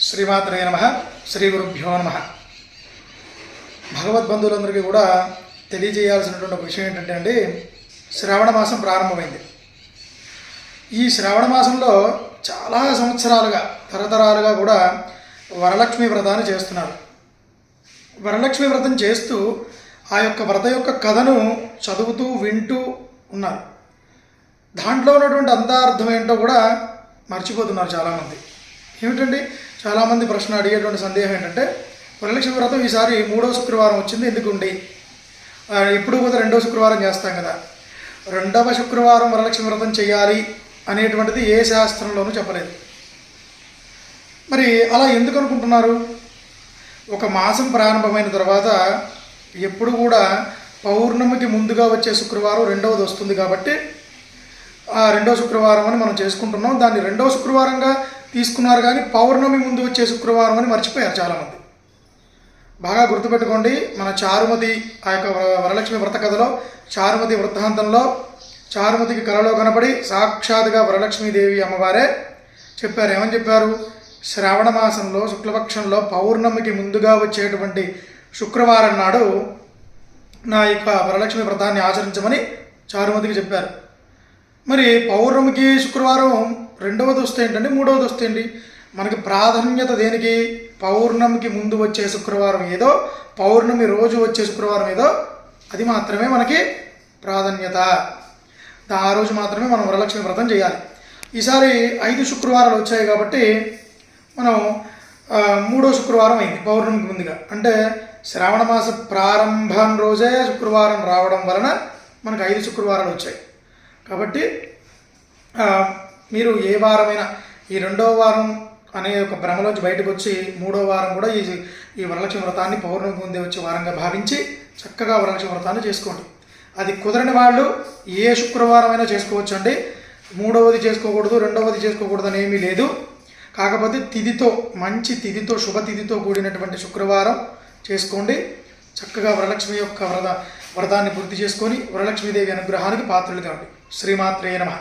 శ్రీమాత్రే నమః. శ్రీ గురుభ్యో నమః. భగవద్బంధువులందరికీ కూడా తెలియజేయాల్సినటువంటి ఒక విషయం ఏంటంటే అండి, శ్రావణ మాసం ప్రారంభమైంది. ఈ శ్రావణ మాసంలో చాలా సంవత్సరాలుగా తరతరాలుగా కూడా వరలక్ష్మి వ్రతాన్ని చేస్తున్నారు. వరలక్ష్మి వ్రతం చేస్తూ ఆ యొక్క వ్రత యొక్క కథను చదువుతూ వింటూ ఉన్నారు. దాంట్లో ఉన్నటువంటి అంతార్థం ఏంటో కూడా మర్చిపోతున్నారు చాలామంది. ఏమిటండి, చాలామంది ప్రశ్న అడిగేటువంటి సందేహం ఏంటంటే, వరలక్ష్మి వ్రతం ఈసారి 3వ శుక్రవారం వచ్చింది ఎందుకుండి, ఎప్పుడు కూడా 2వ శుక్రవారం చేస్తాం కదా, 2వ శుక్రవారం వరలక్ష్మి వ్రతం చేయాలి అనేటువంటిది ఏ శాస్త్రంలోనూ చెప్పలేదు. మరి అలా ఎందుకు అనుకుంటున్నారు? ఒక మాసం ప్రారంభమైన తర్వాత ఎప్పుడు కూడా పౌర్ణమికి ముందుగా వచ్చే శుక్రవారం 2వది వస్తుంది కాబట్టి ఆ 2వ శుక్రవారం అని మనం చేసుకుంటున్నాం. దాన్ని 2వ శుక్రవారంగా తీసుకున్నారు, కానీ పౌర్ణమి ముందు వచ్చే శుక్రవారం అని మర్చిపోయారు చాలామంది. బాగా గుర్తుపెట్టుకోండి, మన చారుమతి ఆ యొక్క వరలక్ష్మి వ్రత కథలో, చారుమతి వృత్తాంతంలో చారుమతికి కలలో కనపడి సాక్షాత్గా వరలక్ష్మీదేవి అమ్మవారే చెప్పారు. ఏమని చెప్పారు? శ్రావణ మాసంలో శుక్లపక్షంలో పౌర్ణమికి ముందుగా వచ్చేటువంటి శుక్రవారం నాడు నా యొక్క వరలక్ష్మి వ్రతాన్ని ఆచరించమని చారుమతికి చెప్పారు. మరి పౌర్ణమికి శుక్రవారం 2వది వస్తే ఏంటండి, 3వది వస్తే ఏంటి? మనకి ప్రాధాన్యత దేనికి? పౌర్ణమికి ముందు వచ్చే శుక్రవారం ఏదో, పౌర్ణమి రోజు వచ్చే శుక్రవారం ఏదో అది మాత్రమే మనకి ప్రాధాన్యత. ఆ రోజు మాత్రమే మనం వరలక్ష్మి వ్రతం చేయాలి. ఈసారి 5 శుక్రవారాలు వచ్చాయి కాబట్టి మనం 3వ శుక్రవారం అయింది పౌర్ణమికి ముందుగా. అంటే శ్రావణ మాస ప్రారంభం రోజే శుక్రవారం రావడం వలన మనకు 5 శుక్రవారాలు వచ్చాయి. కాబట్టి మీరు ఏ వారమైనా ఈ 2వ వారం అనే ఒక భ్రమలోంచి బయటకు వచ్చి 3వ వారం కూడా ఈ వరలక్ష్మి వ్రతాన్ని పౌర్ణమికి ముందే వచ్చే వారంగా భావించి చక్కగా వరలక్ష్మి వ్రతాన్ని చేసుకోండి. అది కుదరని వాళ్ళు ఏ శుక్రవారం అయినా చేసుకోవచ్చు అండి. 3వది చేసుకోకూడదు, 2వది చేసుకోకూడదు అని ఏమీ లేదు. కాకపోతే తిథితో, మంచి తిథితో, శుభ తిథితో కూడినటువంటి శుక్రవారం చేసుకోండి. చక్కగా వరలక్ష్మి యొక్క వ్రతాన్ని పూర్తి చేసుకొని వరలక్ష్మీదేవి అనుగ్రహానికి పాత్రలు కాండి. శ్రీమాత్రే నమః.